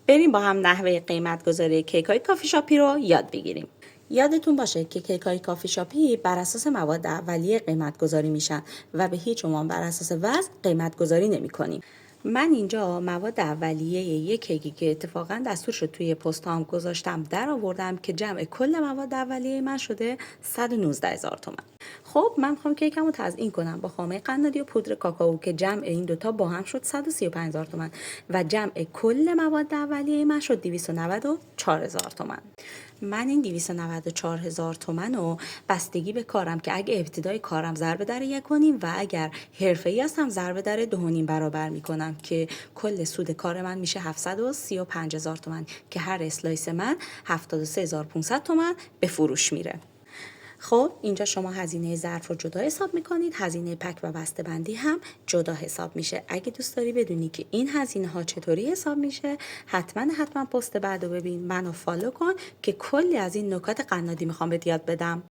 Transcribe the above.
بریم با هم نحوه قیمت گذاری کیک های کافی شاپی رو یاد بگیریم. یادتون باشه که کیک های کافی شاپی بر اساس مواد اولیه قیمت گذاری میشن و به هیچ عنوان بر اساس وزن قیمت گذاری نمی کنیم. من اینجا مواد اولیه یک کیکی که اتفاقا دستور شد توی پستام گذاشتم در آوردم که جمع کل مواد اولیه من شده 119,000 تومان. خب من میخوام کیکمو تزیین کنم با خامه قنادی و پودر کاکائو که جمع این دوتا با هم شد 135,000 تومان و جمع کل مواد اولیه من شد 294,000 تومان. من این 294,000 تومان رو بستگی به کارم که اگه ابتدای کارم ضرب در 1.5 و اگر حرفه‌ای هستم ضرب در 2.5 برابر میکنم که کل سود کار من میشه 735,000 تومان که هر اسلایس من 73,500 تومان به فروش میره. خب اینجا شما هزینه ظرف رو جدا حساب میکنید، هزینه پک و بسته بندی هم جدا حساب میشه. اگه دوست داری بدونی که این هزینه ها چطوری حساب میشه حتما پست بعدو ببین، منو فالو کن که کلی از این نکات قنادی میخوام بهت یاد بدم.